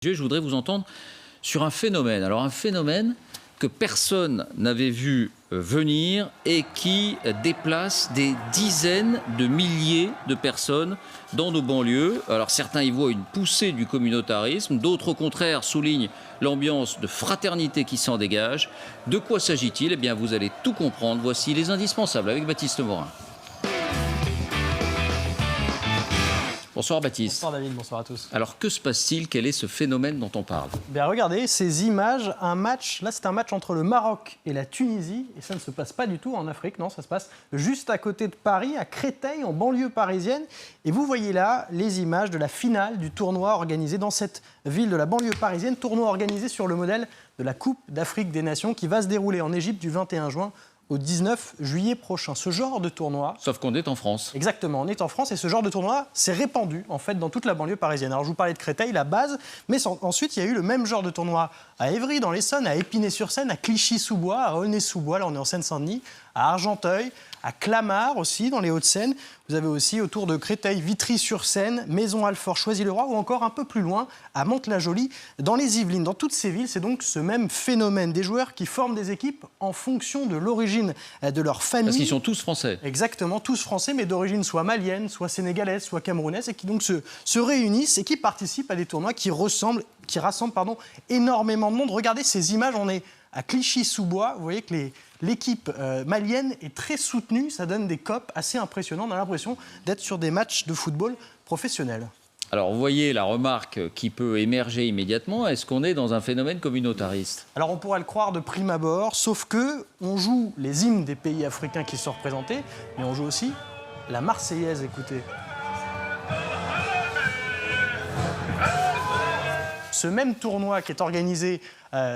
Je voudrais vous entendre sur un phénomène. Alors un phénomène que personne n'avait vu venir et qui déplace des dizaines de milliers de personnes dans nos banlieues. Alors certains y voient une poussée du communautarisme, d'autres au contraire soulignent l'ambiance de fraternité qui s'en dégage. De quoi s'agit-il? Eh bien vous allez tout comprendre. Voici les indispensables avec Baptiste Morin. Bonsoir Baptiste. Bonsoir David, bonsoir à tous. Alors que se passe-t-il? Quel est ce phénomène dont on parle? Bien regardez ces images, un match, là c'est un match entre le Maroc et la Tunisie, et ça ne se passe pas du tout en Afrique, non, ça se passe juste à côté de Paris, à Créteil, en banlieue parisienne. Et vous voyez là les images de la finale du tournoi organisé dans cette ville de la banlieue parisienne, tournoi organisé sur le modèle de la Coupe d'Afrique des Nations qui va se dérouler en Égypte du 21 juin au 19 juillet prochain. Ce genre de tournoi... Sauf qu'on est en France. Exactement, on est en France et ce genre de tournoi s'est répandu en fait dans toute la banlieue parisienne. Alors je vous parlais de Créteil, la base, mais ensuite il y a eu le même genre de tournoi à Évry, dans l'Essonne, à Épinay-sur-Seine, à Clichy-sous-Bois, à Aulnay-sous-Bois, là on est en Seine-Saint-Denis, à Argenteuil, à Clamart aussi, dans les Hauts-de-Seine. Vous avez aussi autour de Créteil, Vitry-sur-Seine, Maison-Alfort, Choisy-le-Roi ou encore un peu plus loin, à Mantes-la-Jolie, dans les Yvelines. Dans toutes ces villes, c'est donc ce même phénomène des joueurs qui forment des équipes en fonction de l'origine de leur famille. Parce qu'ils sont tous français. Exactement, tous français, mais d'origine soit malienne, soit sénégalaise, soit camerounaise, et qui donc se réunissent et qui participent à des tournois qui rassemblent énormément de monde. Regardez ces images, on est à Clichy-sous-Bois, vous voyez que l'équipe malienne est très soutenue, ça donne des copes assez impressionnants, on a l'impression d'être sur des matchs de football professionnels. Alors, vous voyez la remarque qui peut émerger immédiatement, est-ce qu'on est dans un phénomène communautariste? Alors, on pourrait le croire de prime abord, sauf que on joue les hymnes des pays africains qui sont représentés, mais on joue aussi la Marseillaise, écoutez. Ce même tournoi qui est organisé,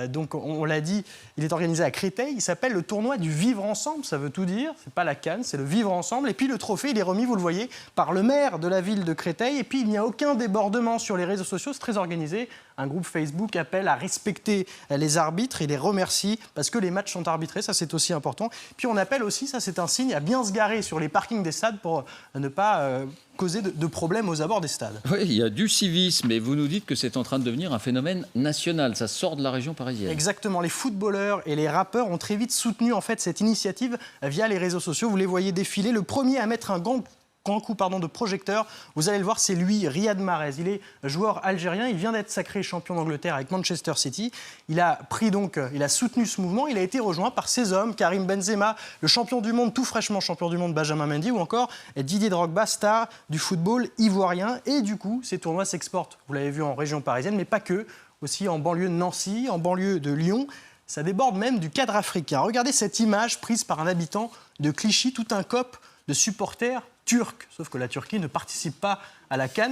donc on l'a dit, il est organisé à Créteil, il s'appelle le tournoi du vivre ensemble, ça veut tout dire, c'est pas la CAN, c'est le vivre ensemble. Et puis le trophée, il est remis, vous le voyez, par le maire de la ville de Créteil. Et puis il n'y a aucun débordement sur les réseaux sociaux, c'est très organisé. Un groupe Facebook appelle à respecter les arbitres et les remercie parce que les matchs sont arbitrés, ça c'est aussi important. Puis on appelle aussi, ça c'est un signe, à bien se garer sur les parkings des stades pour ne pas causer de problèmes aux abords des stades. Oui, il y a du civisme, mais vous nous dites que c'est en train de devenir un phénomène national, ça sort de la région parisienne. Exactement, les footballeurs et les rappeurs ont très vite soutenu en fait cette initiative via les réseaux sociaux. Vous les voyez défiler. Le premier à mettre un grand coup de projecteur, vous allez le voir, c'est lui, Riyad Mahrez. Il est joueur algérien, il vient d'être sacré champion d'Angleterre avec Manchester City. Il a soutenu ce mouvement, il a été rejoint par ces hommes, Karim Benzema, le champion du monde, tout fraîchement champion du monde, Benjamin Mendy, ou encore Didier Drogba, star du football ivoirien. Et du coup, ces tournois s'exportent, vous l'avez vu, en région parisienne, mais pas que, aussi en banlieue de Nancy, en banlieue de Lyon. Ça déborde même du cadre africain. Regardez cette image prise par un habitant de Clichy, tout un COP de supporters turcs. Sauf que la Turquie ne participe pas à la CAN,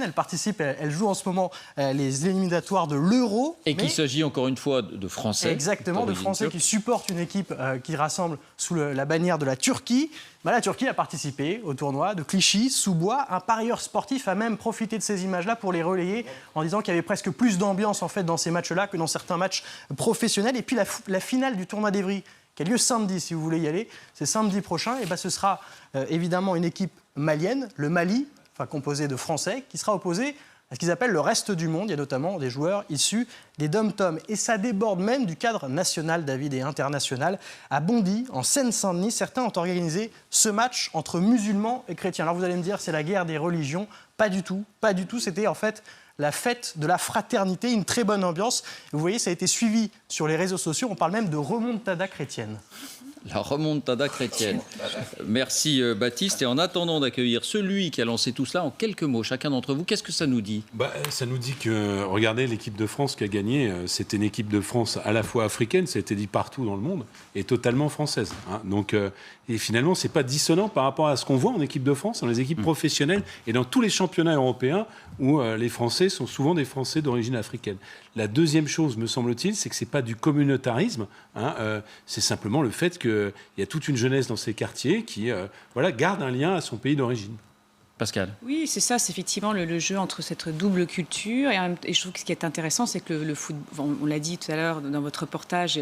elle joue en ce moment les éliminatoires de l'Euro. Et qu'il s'agit encore une fois de Français. Exactement, de Français qui supportent une équipe qui rassemble sous la bannière de la Turquie. La Turquie a participé au tournoi de Clichy-sous-Bois. Un parieur sportif a même profité de ces images-là pour les relayer en disant qu'il y avait presque plus d'ambiance en fait, dans ces matchs-là que dans certains matchs professionnels. Et puis la finale du tournoi d'Évry, qui a lieu samedi, si vous voulez y aller, c'est samedi prochain, et ce sera évidemment une équipe malienne, le Mali, composé de Français, qui sera opposé à ce qu'ils appellent le reste du monde. Il y a notamment des joueurs issus des dom-toms. Et ça déborde même du cadre national, David, et international. À Bondy, en Seine-Saint-Denis, certains ont organisé ce match entre musulmans et chrétiens. Alors vous allez me dire, c'est la guerre des religions. Pas du tout, pas du tout. C'était en fait la fête de la fraternité, une très bonne ambiance. Vous voyez, ça a été suivi sur les réseaux sociaux. On parle même de remontada chrétienne. La remontada chrétienne. Merci Baptiste. Et en attendant d'accueillir celui qui a lancé tout cela, en quelques mots, chacun d'entre vous, qu'est-ce que ça nous dit? Ça nous dit que, regardez, l'équipe de France qui a gagné, c'était une équipe de France à la fois africaine, ça a été dit partout dans le monde, et totalement française. Donc, et finalement, c'est pas dissonant par rapport à ce qu'on voit en équipe de France, dans les équipes professionnelles et dans tous les championnats européens où les Français sont souvent des Français d'origine africaine. La deuxième chose, me semble-t-il, c'est que c'est pas du communautarisme, c'est simplement le fait qu'il y a toute une jeunesse dans ces quartiers qui garde un lien à son pays d'origine. Pascal. Oui, c'est ça, c'est effectivement le jeu entre cette double culture. Et je trouve que ce qui est intéressant, c'est que le foot, on l'a dit tout à l'heure dans votre reportage,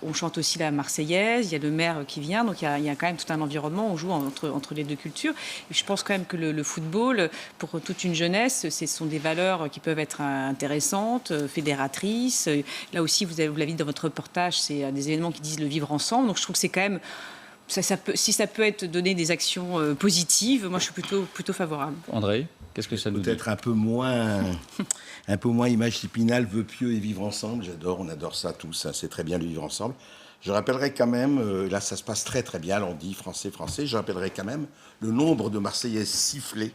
on chante aussi la Marseillaise, il y a le maire qui vient, donc il y a quand même tout un environnement, on joue entre les deux cultures. Et je pense quand même que le football, pour toute une jeunesse, ce sont des valeurs qui peuvent être intéressantes, fédératrices. Là aussi, vous l'avez dit dans votre reportage, c'est des événements qui disent le vivre ensemble. Donc je trouve que c'est quand même... si ça peut être donné des actions positives, moi je suis plutôt favorable. André, qu'est-ce que ça nous dit? Peut-être un peu moins image d'Épinal, vœux pieux et vivre ensemble. On adore ça tous, hein, c'est très bien de vivre ensemble. Je rappellerai quand même, là ça se passe très très bien, là on dit français, je rappellerai quand même le nombre de Marseillaises sifflées.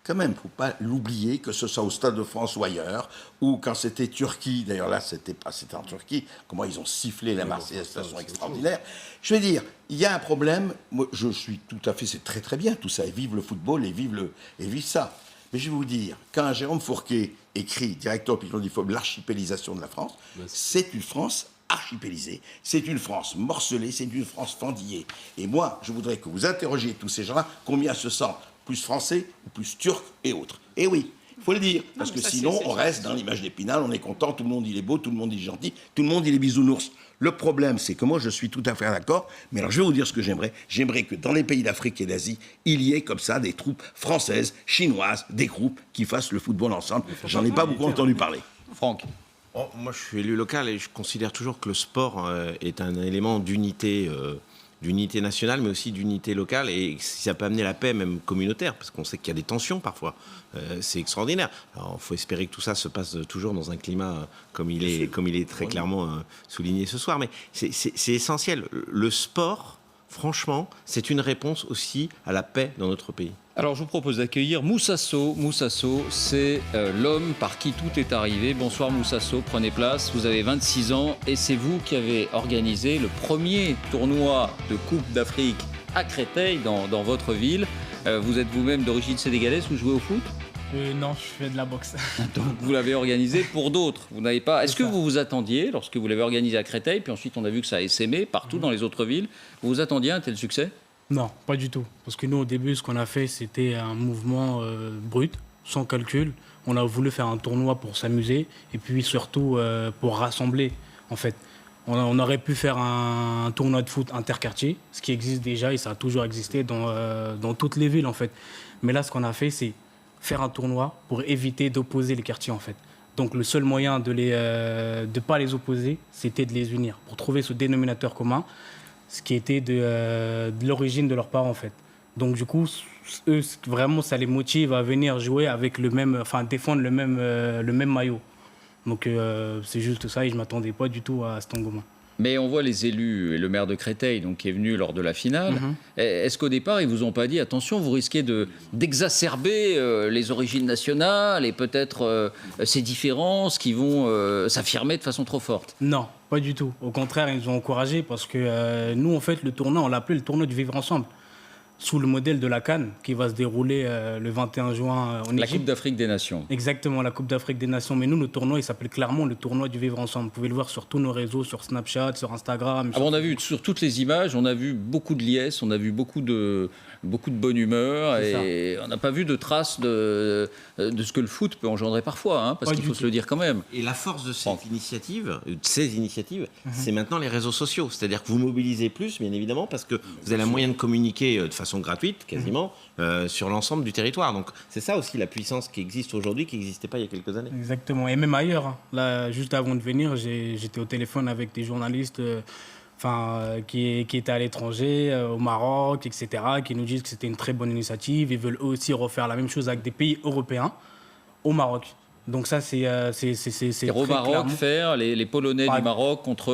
Quand même, il ne faut pas l'oublier, que ce soit au Stade de France ou ailleurs, ou quand c'était Turquie, d'ailleurs là, c'était en Turquie, comment ils ont sifflé la Marseillaise de façon extraordinaire. Je veux dire, il y a un problème, moi, je suis tout à fait, c'est très très bien tout ça, et vive le football, et vive ça. Mais je vais vous dire, quand Jérôme Fourquet écrit, directeur opinion du FOB, l'archipélisation de la France, c'est une France archipélisée, c'est une France morcelée, c'est une France fendillée. Et moi, je voudrais que vous interrogiez tous ces gens-là, combien se sentent plus français ou plus turcs et autres. Et oui, il faut le dire, parce que sinon, on reste dans l'image d'Épinal, on est content, tout le monde il est beau, tout le monde il est gentil, tout le monde il est bisounours. Le problème, c'est que moi, je suis tout à fait d'accord, mais alors je vais vous dire ce que j'aimerais. J'aimerais que dans les pays d'Afrique et d'Asie, il y ait comme ça des troupes françaises, chinoises, des groupes qui fassent le football ensemble. J'en ai pas beaucoup entendu parler. Franck. Moi, je suis élu local et je considère toujours que le sport est un élément d'unité nationale, mais aussi d'unité locale, et si ça peut amener la paix, même communautaire, parce qu'on sait qu'il y a des tensions parfois, c'est extraordinaire. Alors, il faut espérer que tout ça se passe toujours dans un climat comme il est très clairement souligné ce soir, mais c'est essentiel. Le sport, franchement, c'est une réponse aussi à la paix dans notre pays. Alors, je vous propose d'accueillir Moussasso. Moussasso, c'est l'homme par qui tout est arrivé. Bonsoir Moussasso, prenez place. Vous avez 26 ans et c'est vous qui avez organisé le premier tournoi de Coupe d'Afrique à Créteil, dans votre ville. Vous êtes vous-même d'origine sénégalaise, vous jouez au foot? Non, je fais de la boxe. Donc, vous l'avez organisé pour d'autres. Vous n'avez pas. Est-ce que vous vous attendiez, lorsque vous l'avez organisé à Créteil, puis ensuite on a vu que ça a essaimé partout dans les autres villes, vous vous attendiez à un tel succès? Non, pas du tout. Parce que nous, au début, ce qu'on a fait, c'était un mouvement brut, sans calcul. On a voulu faire un tournoi pour s'amuser et puis surtout pour rassembler, en fait. On aurait pu faire un tournoi de foot interquartier, ce qui existe déjà et ça a toujours existé dans toutes les villes, en fait. Mais là, ce qu'on a fait, c'est faire un tournoi pour éviter d'opposer les quartiers, en fait. Donc le seul moyen de pas les opposer, c'était de les unir, pour trouver ce dénominateur commun, ce qui était de l'origine de leurs parents, en fait. Donc du coup, eux, vraiment, ça les motive à venir jouer avec défendre le même maillot. Donc c'est juste ça et je ne m'attendais pas du tout à cet engouement. Mais on voit les élus et le maire de Créteil, donc, qui est venu lors de la finale. Est-ce qu'au départ, ils ne vous ont pas dit, attention, vous risquez d'exacerber les origines nationales et peut-être ces différences qui vont s'affirmer de façon trop forte? Non, pas du tout. Au contraire, ils nous ont encouragés parce que nous, en fait, le tournoi, on l'a appelé le tournoi du vivre ensemble, sous le modèle de la CAN qui va se dérouler le 21 juin en Égypte. La Coupe d'Afrique des Nations. Exactement, la Coupe d'Afrique des Nations. Mais nous, le tournoi, il s'appelle clairement le tournoi du vivre ensemble. Vous pouvez le voir sur tous nos réseaux, sur Snapchat, sur Instagram. On a vu sur toutes les images, on a vu beaucoup de liesse, on a vu beaucoup de bonne humeur et on n'a pas vu de traces de ce que le foot peut engendrer parfois, hein, parce qu'il faut se le dire quand même. Et la force de ces initiatives, c'est maintenant les réseaux sociaux. C'est-à-dire que vous mobilisez plus, bien évidemment, parce que vous avez un moyen de communiquer de façon gratuite, quasiment, sur l'ensemble du territoire. Donc c'est ça aussi la puissance qui existe aujourd'hui, qui n'existait pas il y a quelques années. Exactement, et même ailleurs. Hein. Là, juste avant de venir, j'étais au téléphone avec des journalistes qui étaient à l'étranger, au Maroc, etc., qui nous disent que c'était une très bonne initiative. Ils veulent aussi refaire la même chose avec des pays européens au Maroc. Donc ça, c'est au Maroc, faire les Polonais du Maroc contre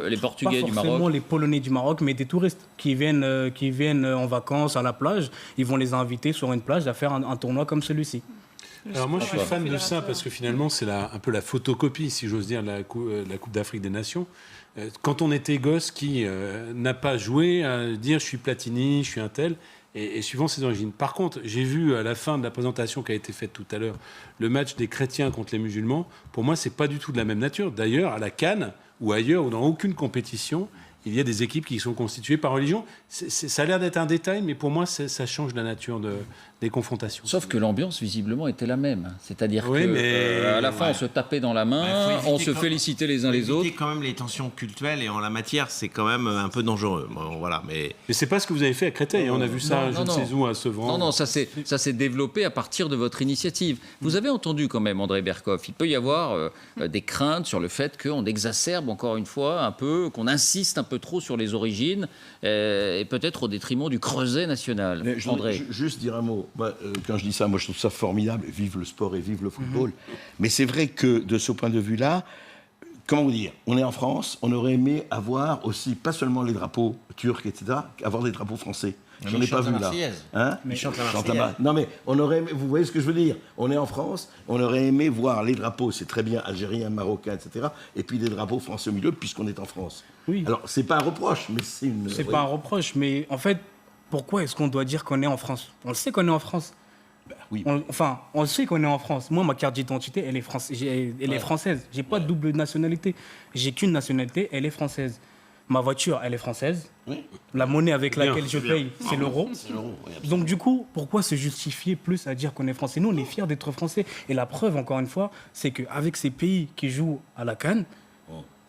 les Portugais du Maroc. Pas forcément les Polonais du Maroc, mais des touristes qui viennent en vacances à la plage. Ils vont les inviter sur une plage à faire un tournoi comme celui-ci. Alors moi, je suis fan de ça parce que finalement, c'est un peu la photocopie, si j'ose dire, de la Coupe d'Afrique des Nations. Quand on était gosse, qui n'a pas joué à dire « je suis Platini, je suis un tel », et suivant ses origines. Par contre, j'ai vu à la fin de la présentation qui a été faite tout à l'heure, le match des chrétiens contre les musulmans. Pour moi, c'est pas du tout de la même nature. D'ailleurs, à la CAN ou ailleurs ou dans aucune compétition, il y a des équipes qui sont constituées par religion. Ça a l'air d'être un détail, mais pour moi, ça change la nature des confrontations. Sauf que l'ambiance, visiblement, était la même. C'est-à-dire Oui, qu'à mais la fin, on se tapait dans la main, faut éviter on se félicitait les uns les autres. Éviter quand même les tensions culturelles, et en la matière, c'est quand même un peu dangereux. Bon, voilà, mais c'est pas ce que vous avez fait à Créteil. On a vu ça, je ne sais où, à Sevran. Non, ça s'est développé à partir de votre initiative. Vous avez entendu quand même, André Berkoff, il peut y avoir des craintes sur le fait qu'on exacerbe encore une fois un peu, qu'on insiste un peu trop sur les origines, et peut-être au détriment du creuset national. Mais je voudrais juste dire un mot. Quand je dis ça, moi je trouve ça formidable. Vive le sport et vive le football. Mais c'est vrai que de ce point de vue-là, comment vous dire, on est en France, on aurait aimé avoir aussi, pas seulement les drapeaux turcs, etc., avoir des drapeaux français. J'en ai pas vu là. Hein, mais chante la Marseillaise. Non mais on aurait aimé, vous voyez ce que je veux dire. On est en France, on aurait aimé voir les drapeaux, c'est très bien, algériens, marocains, etc. Et puis des drapeaux français au milieu, puisqu'on est en France. Oui. Alors c'est pas un reproche, mais c'est une. C'est pas un reproche, mais en fait, pourquoi est-ce qu'on doit dire qu'on est en France? On le sait qu'on est en France. Oui. On le sait qu'on est en France. Moi, ma carte d'identité, elle est française. J'ai pas de double nationalité. J'ai qu'une nationalité, elle est française. Ma voiture, elle est française. Oui. La monnaie avec laquelle je paye, c'est l'euro. C'est l'euro, oui, Donc du coup, pourquoi se justifier plus à dire qu'on est français? Nous, on est fiers d'être français. Et la preuve, encore une fois, c'est qu'avec ces pays qui jouent à la CAN,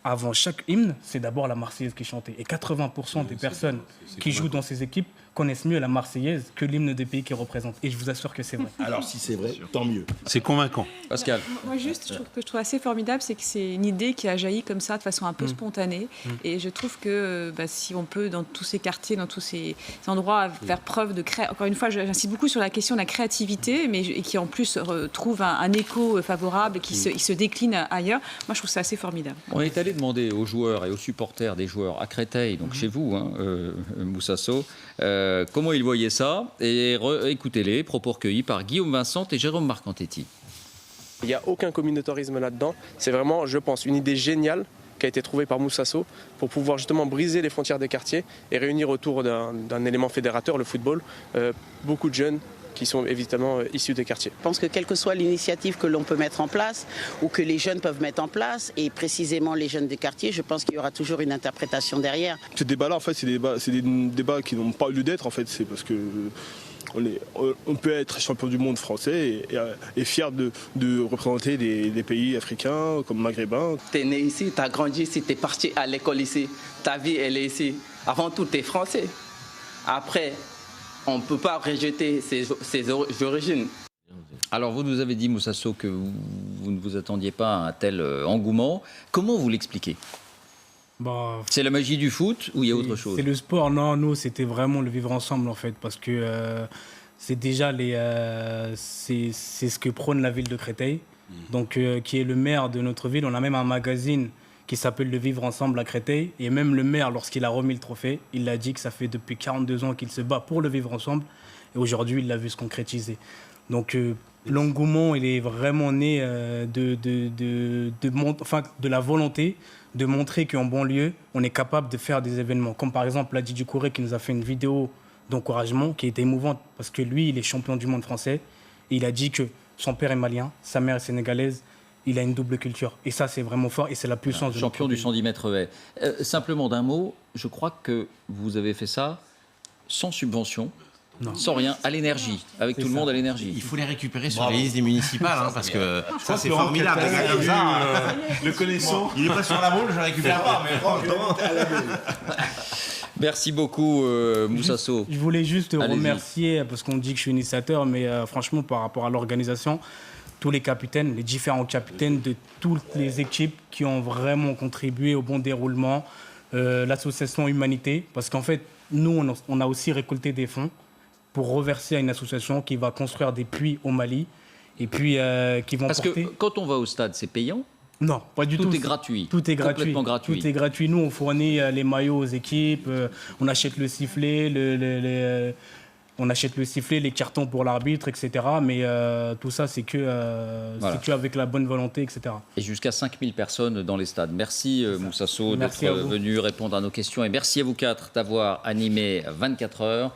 avant chaque hymne, c'est d'abord la Marseillaise qui est chantée. Et 80% des personnes qui jouent dans ces équipes connaissent mieux la Marseillaise que l'hymne des pays qu'ils représentent. Et je vous assure que c'est vrai. Alors si c'est vrai, tant mieux. C'est convaincant. Pascal. Moi, juste, je trouve assez formidable, c'est que c'est une idée qui a jailli comme ça, de façon un peu spontanée. Et je trouve que si on peut, dans tous ces quartiers, dans tous ces endroits, faire preuve de créativité. Encore une fois, j'insiste beaucoup sur la question de la créativité, et qui en plus trouve un écho favorable, qui se décline ailleurs. Moi, je trouve ça assez formidable. On est allé demander aux joueurs et aux supporters des joueurs à Créteil, donc chez vous, Moussasso, comment ils voyaient ça. Et écoutez-les, propos recueillis par Guillaume Vincent et Jérôme Marcantetti. Il n'y a aucun communautarisme là-dedans. C'est vraiment, je pense, une idée géniale qui a été trouvée par Moussasso pour pouvoir justement briser les frontières des quartiers et réunir autour d'un élément fédérateur, le football, beaucoup de jeunes qui sont évidemment issus des quartiers. Je pense que quelle que soit l'initiative que l'on peut mettre en place ou que les jeunes peuvent mettre en place, et précisément les jeunes des quartiers, je pense qu'il y aura toujours une interprétation derrière. Ces débats-là, en fait, c'est des débats qui n'ont pas lieu d'être. En fait, c'est parce que on peut être champion du monde français et fier de représenter des pays africains comme maghrébins. Tu es né ici, tu as grandi ici, tu es parti à l'école ici. Ta vie, elle est ici. Avant tout, tu es français. Après, on ne peut pas rejeter ses origines. Alors, vous nous avez dit, Moussasso, que vous ne vous attendiez pas à un tel engouement. Comment vous l'expliquez ? C'est la magie du foot ou il y a autre chose ? C'est le sport. Non, nous, c'était vraiment le vivre ensemble, en fait, parce que c'est déjà c'est ce que prône la ville de Créteil, donc qui est le maire de notre ville. On a même un magazine qui s'appelle Le Vivre Ensemble à Créteil. Et même le maire, lorsqu'il a remis le trophée, il a dit que ça fait depuis 42 ans qu'il se bat pour le vivre ensemble. Et aujourd'hui, il l'a vu se concrétiser. Donc l'engouement, il est vraiment né de la volonté de montrer qu'en banlieue, on est capable de faire des événements. Comme par exemple Ladi Doucouré qui nous a fait une vidéo d'encouragement qui était émouvante parce que lui, il est champion du monde français. Et il a dit que son père est malien, sa mère est sénégalaise. Il a une double culture. Et ça, c'est vraiment fort et c'est la puissance. Champion du 110 mètres haies. Simplement d'un mot, je crois que vous avez fait ça sans subvention, sans rien, à l'énergie, avec tout le monde à l'énergie. Il faut les récupérer sur les listes des municipales, parce que ça, c'est Laurent formidable. Cattal, Les gars comme ça, le connaissant. il n'est pas sur la boule, je ne récupère pas. Mais Merci beaucoup, Moussasso. Je voulais juste Allez-y. remercier, parce qu'on dit que je suis initiateur, mais franchement, par rapport à l'organisation, tous les capitaines, les différents capitaines de toutes les équipes qui ont vraiment contribué au bon déroulement, l'association Humanité, parce qu'en fait, nous, on a aussi récolté des fonds pour reverser à une association qui va construire des puits au Mali, et puis qui vont Parce porter... que quand on va au stade, c'est payant ? Non, pas du tout. Tout est gratuit. Tout est gratuit. Complètement gratuit. Tout est gratuit. Nous, on fournit les maillots aux équipes, on achète le sifflet, on achète le sifflet, les cartons pour l'arbitre, etc. Mais tout ça, c'est que avec la bonne volonté, etc. Et jusqu'à 5000 personnes dans les stades. Merci Moussasso Merci d'être à vous. venu répondre à nos questions. Et merci à vous quatre d'avoir animé 24 heures.